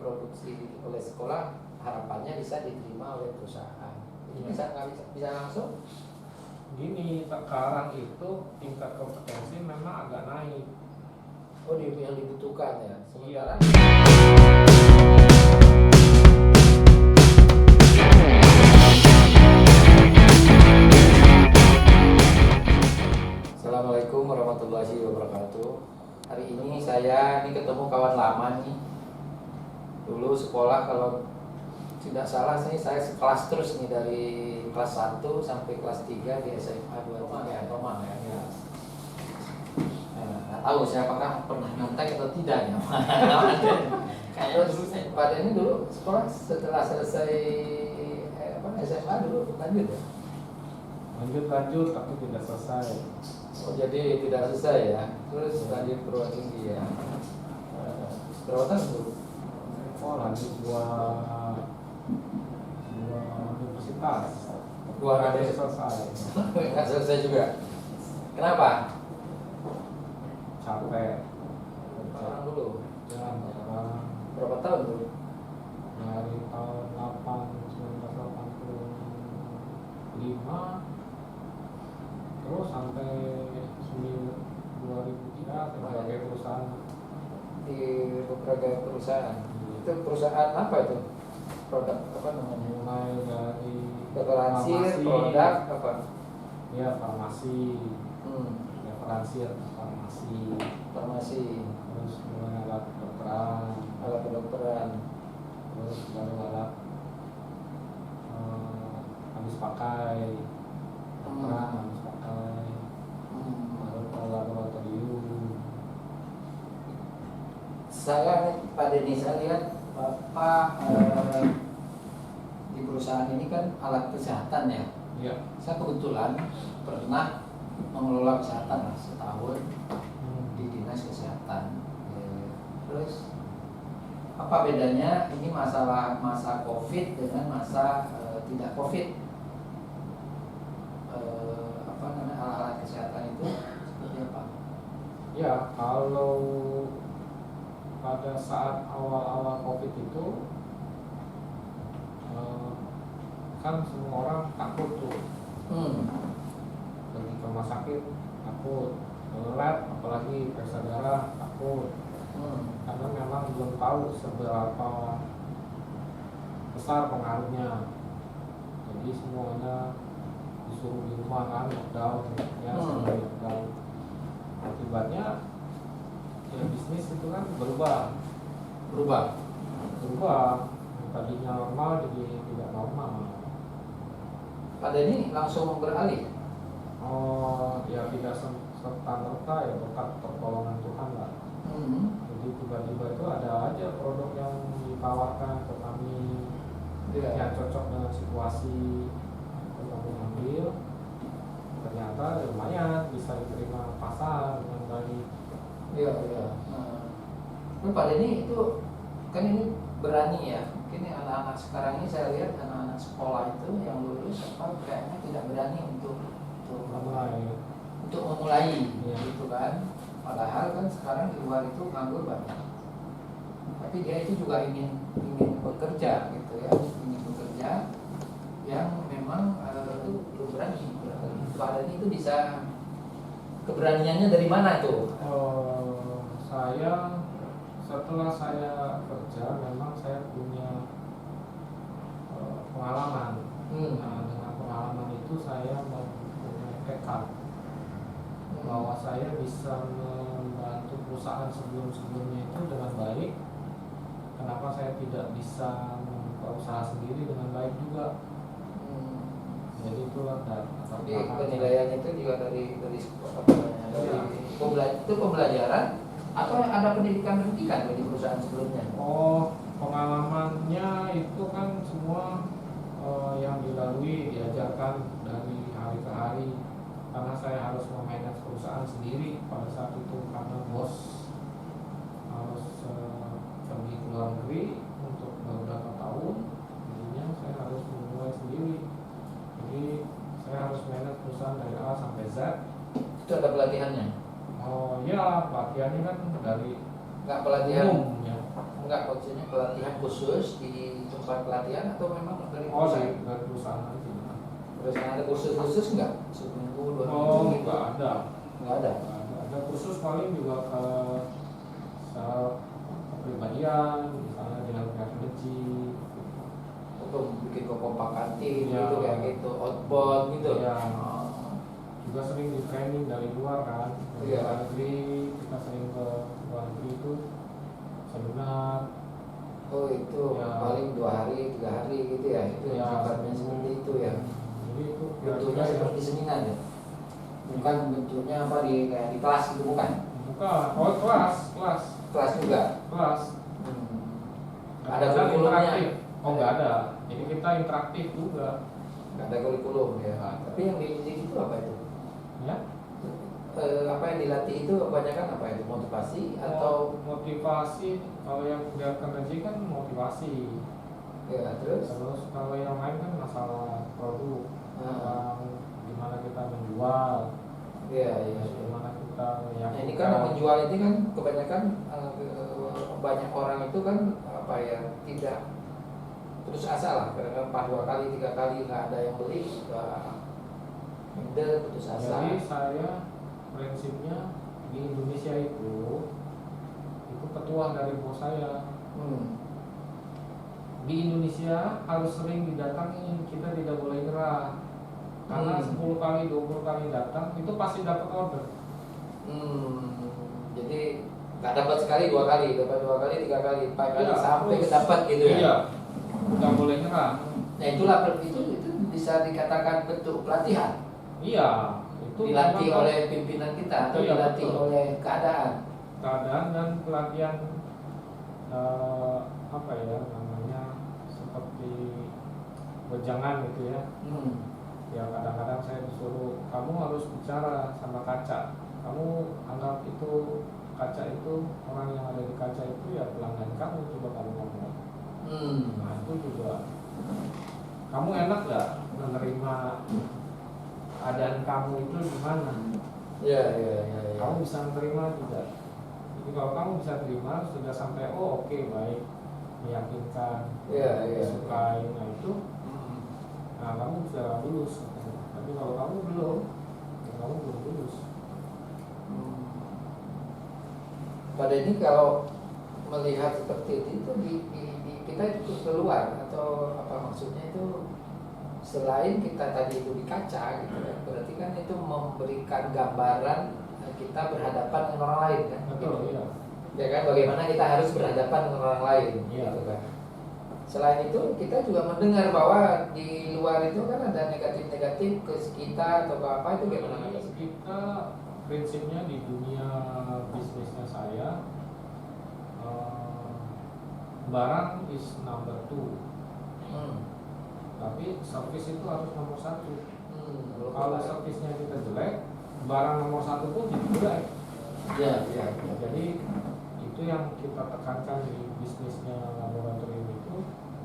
diproduksi oleh sekolah, harapannya bisa diterima oleh perusahaan. Jadi bisa langsung. Gini, sekarang itu tingkat kompetensi memang agak naik. Oh, yang dibutuhkan ya. Sementara Assalamualaikum warahmatullahi wabarakatuh. Hari ini saya ketemu kawan lama nih. Dulu sekolah kalau tidak salah saya sekelas terus nih dari kelas 1 sampai kelas 3 di SMA 23 Romang ya. Nggak tahu siapakah pernah nyontek atau tidak ya. Terus pada ini dulu sekolah setelah selesai SMA dulu lanjut ya? Lanjut tapi tidak selesai. Oh, jadi tidak selesai ya. Terus lanjut perguruan tinggi ya. Berapa tahun dulu? Oh, lanjut dua universitas. Dua Nggak ada selesai. nggak selesai juga. Kenapa? Capek. Orang dulu. Jangan sekarang Berapa tahun dulu? dari tahun 1985 terus sampai 2003 sebagai perusahaan. Di beberapa perusahaan. Itu perusahaan apa itu? Produk apa namanya? Mulai dari Referensi, farmasi, produk apa? ya farmasi, Hmm, referensi farmasi, farmasi, terus mulai alat kedokteran, alat kedokteran. terus baru alat habis pakai, kedokteran habis pakai, baru ke laboratorium. Saya Pak Denny, saya lihat Bapak di perusahaan ini kan alat kesehatan ya. Iya. Saya kebetulan pernah mengelola kesehatan lah setahun di dinas kesehatan. Terus apa bedanya ini masalah masa COVID dengan masa tidak COVID? Apa namanya alat-alat kesehatan itu seperti apa? Ya, kalau pada saat awal-awal COVID itu kan semua orang takut tuh pergi ke rumah sakit, takut ke lab, apalagi periksa darah, takut karena memang belum tahu seberapa besar pengaruhnya. Jadi semuanya disuruh di rumah kan, lockdown ya, sampai lockdown. Akibatnya ya bisnis itu kan berubah. Yang tadinya normal jadi tidak normal. Pada ini langsung beralih. Oh ya, tidak serta-merta ya, berkat pertolongan Tuhan lah. Jadi tiba-tiba itu ada aja produk yang ditawarkan ke kami yang cocok dengan situasi. Kami ambil, ternyata lumayan bisa diterima pasar dengan baik. Iya. Nah, pada ini itu kan ini berani ya. Mungkin anak-anak sekarang ini saya lihat anak-anak sekolah itu yang lulus kayaknya tidak berani untuk memulai gitu kan. Padahal kan sekarang di luar itu nganggur banyak. Tapi dia itu juga ingin bekerja gitu ya, ingin bekerja yang memang itu berani. Pada ini itu bisa keberaniannya dari mana tuh? Setelah saya kerja memang saya punya pengalaman. Nah, dengan pengalaman itu saya mempunyai tekad bahwa saya bisa membantu perusahaan sebelumnya itu dengan baik. Kenapa saya tidak bisa membuka usaha sendiri dengan baik juga? Jadi itulah Jadi penilaian itu juga dari pembelajaran atau ada pendidikan di perusahaan sebelumnya? Oh, pengalamannya itu kan semua yang dilalui diajarkan dari hari ke hari, karena saya harus memanage perusahaan sendiri pada saat itu karena bos harus pergi ke luar negeri untuk beberapa tahun, jadinya saya harus memulai sendiri. Jadi saya harus manage perusahaan dari A sampai Z. Itu ada pelatihannya? Oh ya, pelatihannya kan dari Nggak pelatihan? umum ya, Enggak, maksudnya pelatihan khusus di tempat pelatihan atau memang dari Oh, perusahaan? dari perusahaan aja. Terus ada kursus khusus nggak? Seminggu, 2 Oh, minggu gitu? nggak ada. Nggak ada. Ada kursus paling juga ke soal kepribadian, misalnya dengan energi. Untuk bikin kekompakan tim Ya. gitu, kayak gitu, outbound gitu. Ya. Oh. Juga sering di training dari luar kan, dari Iya. luar negeri, kita sering ke luar negeri itu seminar. Oh itu Ya. paling 2 hari, 3 hari gitu ya? Itu Ya, sifatnya seperti itu ya? Jadi itu Bentuknya seperti seminar ya? Bukan bentuknya apa kayak di kelas gitu, bukan? bukan. Oh, kelas. Kelas juga? Ada Ada kurikulumnya? interaktif. Oh, nggak ada. Jadi kita interaktif juga. Nggak ada kurikulum ya? Nggak ada. Tapi yang dididik itu apa itu? Ya. Apa yang dilatih itu kebanyakan apa itu? Motivasi atau Motivasi? Kalau yang kelihatan energi kan motivasi. ya terus? Terus kalau yang lain kan masalah produk, Nah, gimana kita menjual, iya. gimana kita Nah, ini kan yang menjual ini kan kebanyakan banyak orang itu kan apa ya, tidak putus asa lah, kadang-kadang 2 kali 3 kali nggak ada yang beli, minder, putus asa. Jadi saya prinsipnya di Indonesia itu petuah dari bos saya. Di Indonesia harus sering didatangi, kita tidak boleh nyerah. Karena 10 kali, 20 kali datang itu pasti dapat order. Jadi nggak dapat sekali, 2 kali, dapat 2 kali, 3 kali, 4 kali Iya, sampai terus. dapat gitu ya. Iya, nggak boleh nyerah. Nah itulah itu bisa dikatakan bentuk pelatihan. Iya, itu Dilatih memang oleh pimpinan kita atau Iya, dilatih betul. oleh keadaan. dan pelatihan apa ya namanya, seperti wejangan gitu ya. Ya kadang-kadang saya disuruh, kamu harus bicara sama kaca, kamu anggap itu kaca itu, orang yang ada di kaca itu ya pelanggan kamu, coba kamu ngomong. Nah itu juga, kamu enak gak menerima keadaan kamu itu gimana? Iya. Kamu bisa menerima tidak? Jadi kalau kamu bisa terima, sudah sampai oh oke, baik, meyakinkan, Iya. disukai, nah itu, nah kamu bisa lulus. Tapi kalau kamu belum, ya kamu belum lulus. Pada ini kalau melihat seperti itu kita itu keluar atau apa maksudnya itu, selain kita tadi itu di kaca gitu kan, berarti kan itu memberikan gambaran kita berhadapan dengan orang lain kan. Betul, iya. Ya kan, bagaimana kita harus berhadapan dengan orang lain Iya. gitu kan. Selain itu kita juga mendengar bahwa di luar itu kan ada negatif-negatif ke kita atau apa itu gimana? Jadi kita prinsipnya di dunia bisnisnya saya, barang is number 2, tapi service itu harus nomor 1. Kalau servisnya kita jelek, barang nomor 1 pun jadi jelek. Iya. Jadi itu yang kita tekankan di bisnisnya laboratorium itu,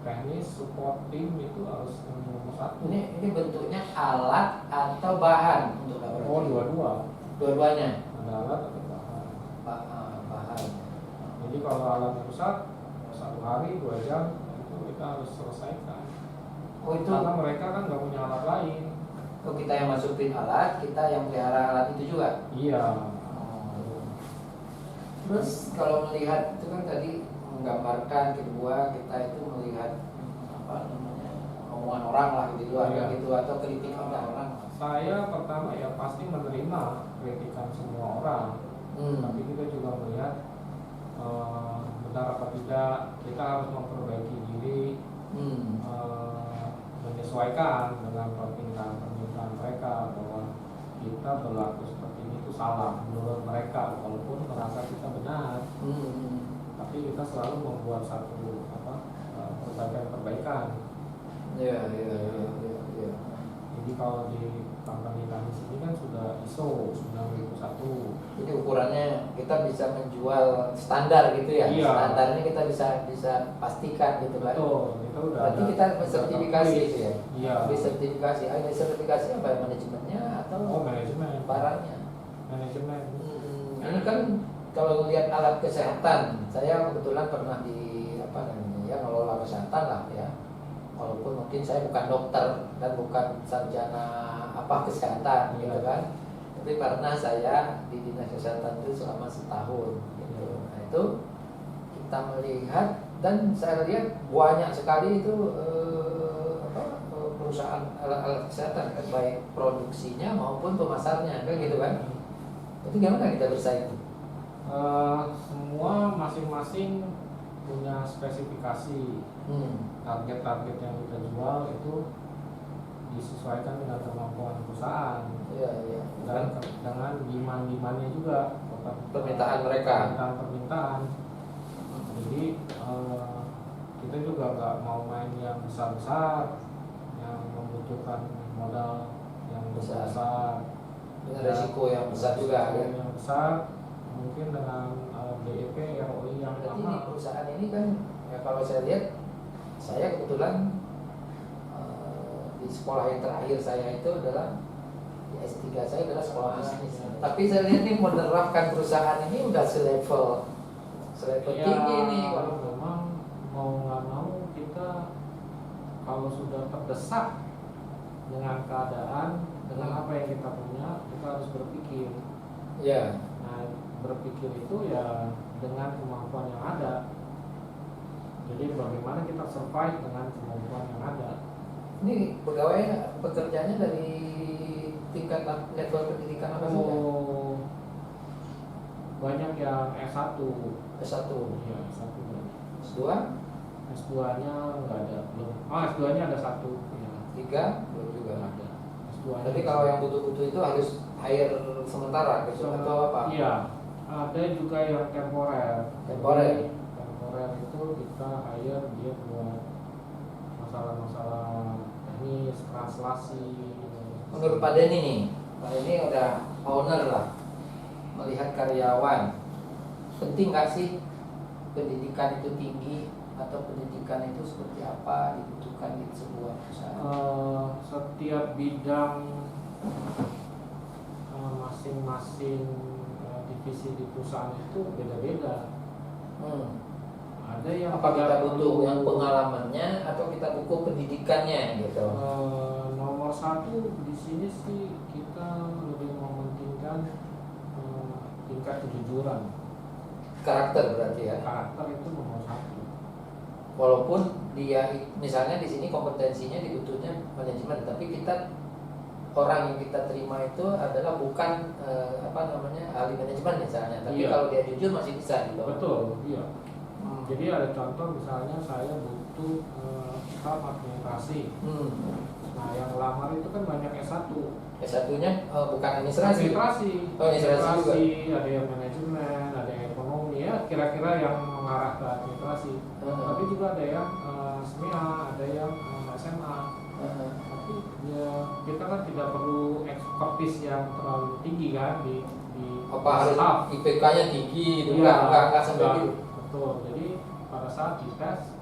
teknis, support tim itu harus yang nomor 1. Ini bentuknya alat atau bahan untuk Oh, laboratorium? dua-dua. Dua-duanya. Ada alat atau bahan. Bahan. Jadi kalau alat rusak, 1 hari 2 jam itu kita harus selesaikan. Oh itu. Karena mereka kan nggak punya alat lain. Oh kita yang masukin alat, kita yang pelihara alat itu juga. Iya. Terus kalau melihat itu kan tadi menggambarkan kedua kita itu melihat apa namanya, omongan orang lah di luar Iya. gitu atau kritikan orang. Saya pertama ya pasti menerima kritikan semua orang. Tapi kita juga melihat benar apa tidak, kita harus memperbaiki diri, menyesuaikan dengan permintaan mereka bahwa kita berlaku seperti ini itu salah menurut mereka, walaupun merasa kita benar. Tapi kita selalu membuat satu perbaikan. Iya. Jadi kalau di company kami sini kan sudah ISO 9001. Jadi ukurannya kita bisa menjual standar gitu ya. Iya. Standarnya kita bisa pastikan gitu kan. Betul, kita udah Berarti ada. kita bersertifikasi Udah gitu ya. Iya. Bersertifikasi. Ada sertifikasi apa ya, manajemennya atau Oh, manajemen. barangnya? Manajemen. Ini kan kalau lihat alat kesehatan, saya kebetulan pernah di apa namanya ya ngelola kesehatan lah ya. Walaupun mungkin saya bukan dokter dan bukan sarjana apa kesehatan gitu kan, tapi pernah saya di dinas kesehatan itu selama setahun gitu. Nah itu kita melihat dan saya lihat banyak sekali itu perusahaan alat-alat kesehatan kan, baik produksinya maupun pemasarnya kan gitu kan. Itu gimana kita bersaing? Semua masing-masing punya spesifikasi. Target-target yang kita jual itu disesuaikan dengan kemampuan perusahaan. Iya. Dan dengan demand-demandnya juga, Permintaan mereka. Permintaan. Jadi kita juga nggak mau main yang besar-besar, yang membutuhkan modal yang besar. Dengan resiko yang besar juga. Yang besar, mungkin dengan BEP, ROI yang Berarti lama. ini perusahaan ini kan ya kalau saya lihat, saya kebetulan di sekolah yang terakhir saya itu adalah di S3 saya adalah sekolah bisnis. Tapi saya lihat nih menerapkan perusahaan ini udah selevel tinggi nih. Kalau memang mau nggak mau kita kalau sudah terdesak dengan keadaan, dengan apa yang kita punya, kita harus berpikir. Ya. Nah, berpikir itu ya dengan kemampuan yang ada. Jadi bagaimana kita survive dengan kemampuan yang ada. Ini pegawai pekerjaannya dari tingkat level pendidikan apa saja? Banyak yang S1. S1. Iya, S1 banyak. S2? S2-nya nggak ada, belum. S2-nya ada satu. Ya. 3? Belum juga. Ada. S2-nya. Tapi kalau yang butuh-butuh itu harus hire sementara gitu atau apa? Iya. Ada juga yang temporer. Temporer. Temporer itu kita hire dia buat masalah-masalah teknis, translasi. Menurut Pak Denny nih, Pak Denny udah owner lah, melihat karyawan, penting gak sih pendidikan itu tinggi atau pendidikan itu seperti apa dibutuhkan di sebuah perusahaan? Setiap bidang masing-masing divisi di perusahaan itu beda-beda. Ada yang apa kita butuh yang pengalamannya atau kita butuh pendidikannya gitu? Nomor satu di sini sih kita lebih mementingkan tingkat kejujuran. Karakter berarti ya. Karakter itu nomor satu. Walaupun dia misalnya di sini kompetensinya dibutuhnya manajemen, tapi kita orang yang kita terima itu adalah bukan ahli manajemen misalnya, tapi Iya. kalau dia jujur masih bisa gitu. Betul, iya. Jadi ada contoh misalnya saya butuh staff administrasi. Nah yang lamar itu kan banyak S1. S1-nya bukan administrasi. Administrasi. Oh, administrasi juga. Ada yang manajemen, ada yang ekonomi ya, kira-kira yang mengarah ke administrasi. Tapi juga ada yang SMIA, ada yang SMA. Tapi ya kita kan tidak perlu expertise yang terlalu tinggi kan di apa harus staff. IPK-nya tinggi gitu, Iya, enggak sampai gitu. Betul. Jadi pada saat dites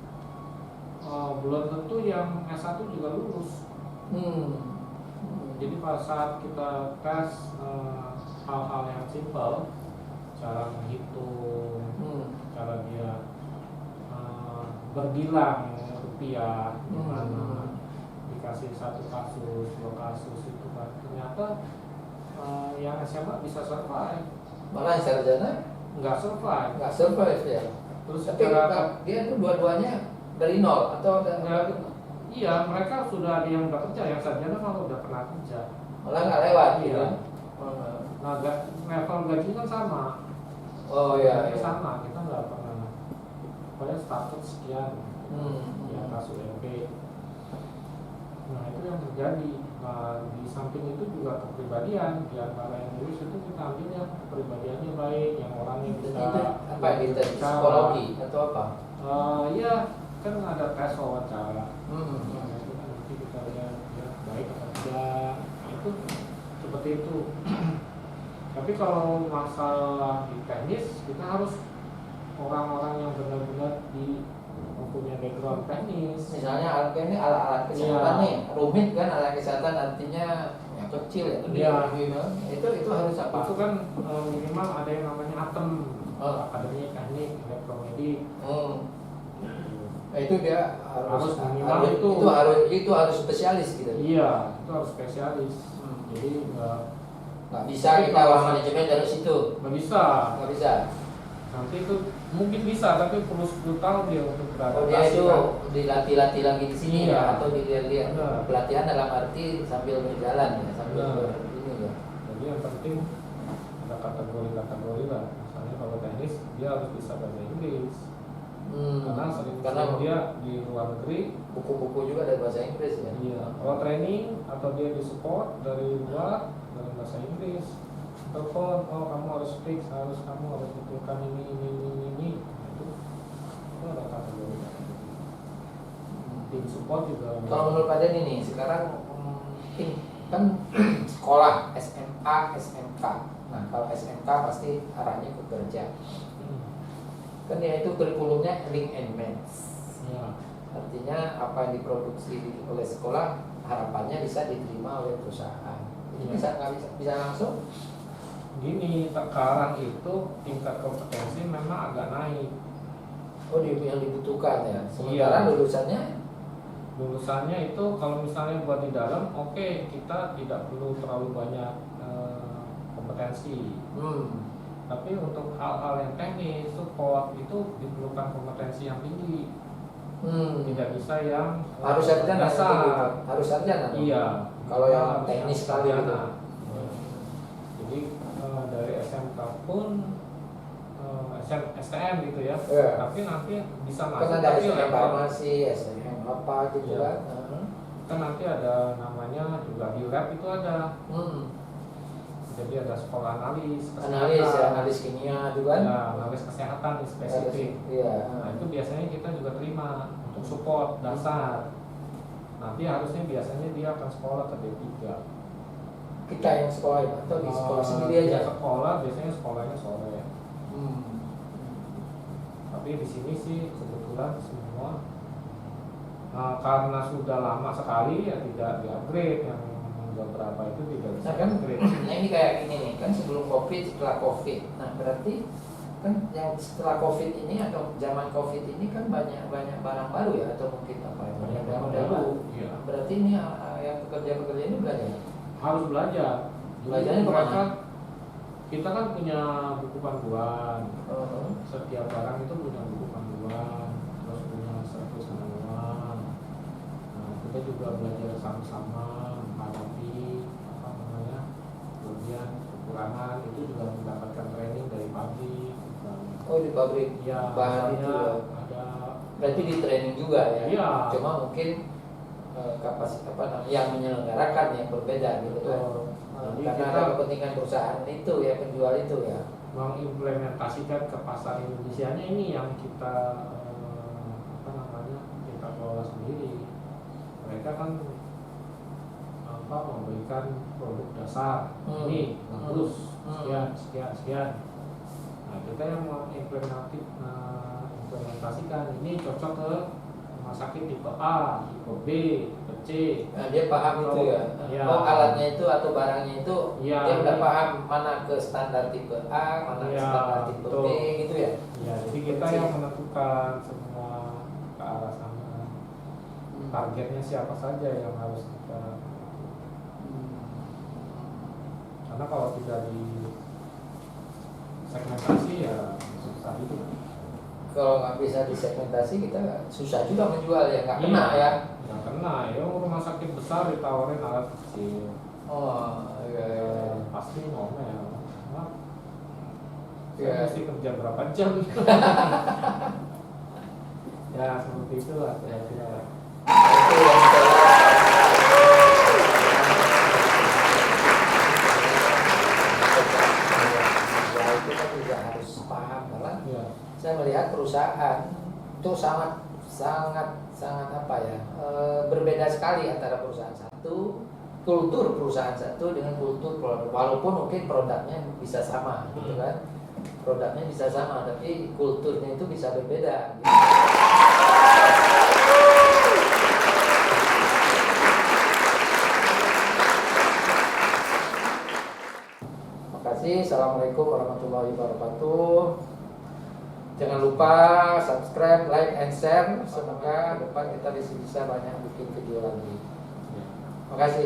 belum tentu yang S1 juga lulus. Jadi pada saat kita tes hal-hal yang simpel, cara menghitung, cara dia bergilang rupiah, gimana dikasih satu kasus, 2 kasus itu kan ternyata yang SMA bisa survive. Malah yang sarjana Nggak survive ya. Terus Tapi dia itu dua-duanya dari nol atau ada? Iya, mereka sudah ada yang udah kerja, yang sarjana malah udah pernah kerja. Malah nggak lewat. Iya. Gitu. Nah, level gaji kan sama. Oh iya. Sama, kita nggak pernah. Pokoknya status sekian. Ya kasus UMP. Nah itu yang terjadi. Nah, di samping itu juga kepribadian. Di antara yang lulus itu kita ambil yang kepribadiannya baik, yang orangnya bisa. Itu apa gitu? Psikologi atau apa? Iya, kan ada tes wawancara. Nah, itu kan nanti kita lihat ya, baik atau tidak. Nah, itu seperti itu. Tapi kalau masalah di teknis, kita harus orang-orang yang benar-benar mempunyai background teknis. Misalnya ini alat-alat kesehatan nih, rumit kan alat kesehatan artinya yang kecil ya, Iya. itu harus apa? Itu kan minimal ada yang namanya atem. akademik, teknik, elektromedik. Nah, itu dia harus minimal itu harus spesialis gitu. Iya, itu harus spesialis. Jadi nggak bisa kita manajemen dari situ. Nggak bisa. Nanti itu mungkin bisa, tapi perlu 10 tahun dia untuk beradaptasi. Dia itu dilatih-latih lagi di sini ya, atau dilihat pelatihan dalam arti sambil berjalan ya, sambil ini ya. Jadi yang penting ada kategori lah. Misalnya kalau teknis dia harus bisa bahasa Inggris. Karena sering dia di luar negeri, buku-buku juga dari bahasa Inggris ya. Iya. Kalau training atau dia di support dari luar dari bahasa Inggris, telepon, kamu harus fix, kamu harus betulkan ini. Itu ada kategori. Tim support juga. Kalau menurut Pak Den ini sekarang kan sekolah SMA, SMK. Nah kalau SMK pasti arahnya ke kerja. Kan ya itu kurikulumnya link and match. Ya. Artinya apa yang diproduksi oleh sekolah harapannya bisa diterima oleh perusahaan. Ini bisa langsung. Gini, sekarang itu tingkat kompetensi memang agak naik. Oh, yang dibutuhkan ya. Sementara lulusannya itu kalau misalnya buat di dalam, oke, kita tidak perlu terlalu banyak kompetensi. Tapi untuk hal-hal yang teknis, support itu diperlukan kompetensi yang tinggi. Tidak bisa yang harus sarjana. Harus sarjana. Iya. Kalau yang teknis sekali itu. Jadi dari SMK pun STM gitu ya. Tapi nanti bisa masuk. Kan ada STM farmasi, STM apa gitu kan. Kan nanti ada namanya juga di lab itu ada. Jadi ada sekolah analis kimia juga kan? Ya, analis kesehatan spesifik. Nah itu biasanya kita juga terima untuk support dasar. Nanti harusnya biasanya dia akan sekolah ke D3. Kita yang sekolah ya? Atau di sekolah sendiri aja? Sekolah biasanya sekolahnya sore. Tapi di sini sih kebetulan semua karena sudah lama sekali ya tidak di-upgrade yang beberapa itu tidak bisa. Nah ini kayak gini nih, kan sebelum COVID, setelah COVID. Nah berarti kan yang setelah COVID ini atau zaman COVID ini kan banyak barang baru ya, atau mungkin apa ya, banyak barang baru. Ya. Berarti ini yang pekerja-pekerja ini belajar. Harus belajar. Belajarnya kemana? Kita kan punya buku panduan. Setiap barang itu punya buku panduan, terus punya servis manual. Nah kita juga belajar sama-sama. Kemudian kekurangan itu juga mendapatkan training dari pabrik. Oh di pabrik ya, bahan itu ya. Ada. Berarti di training juga ya. Iya. Cuma mungkin kapasitas yang menyelenggarakan yang berbeda gitu kan. Karena ada kepentingan perusahaan itu ya, penjual itu ya. Mengimplementasikan ke pasar Indonesianya ini yang kita kita kelola sendiri. Mereka kan memberikan produk dasar ini bagus sekian. Nah kita yang mengimplementasikan ini cocok ke rumah sakit tipe A, tipe B, tipe C. Nah dia paham itu ya. Oh alatnya itu atau barangnya itu dia udah paham mana ke standar tipe A, mana ke standar tipe B gitu ya. Ya jadi kita yang menentukan semua ke arah sana. Targetnya siapa saja yang harus kita. Karena kalau tidak di segmentasi ya susah itu. Kalau nggak bisa disegmentasi kita susah juga menjual ya, nggak kena ya. Nggak kena ya, rumah sakit besar ditawarin alat kecil. Oh iya. Pasti ngomel. Saya mesti kerja berapa jam? Ya seperti itulah kira-kira. Itu yang saya melihat perusahaan itu sangat apa ya, berbeda sekali antara perusahaan satu, kultur perusahaan satu dengan kultur produk. Walaupun mungkin produknya bisa sama gitu kan, produknya bisa sama tapi kulturnya itu bisa berbeda gitu. Terima kasih. Assalamualaikum warahmatullahi wabarakatuh. Jangan lupa subscribe, like, and share. Semoga depan kita bisa banyak bikin video lagi. Terima kasih.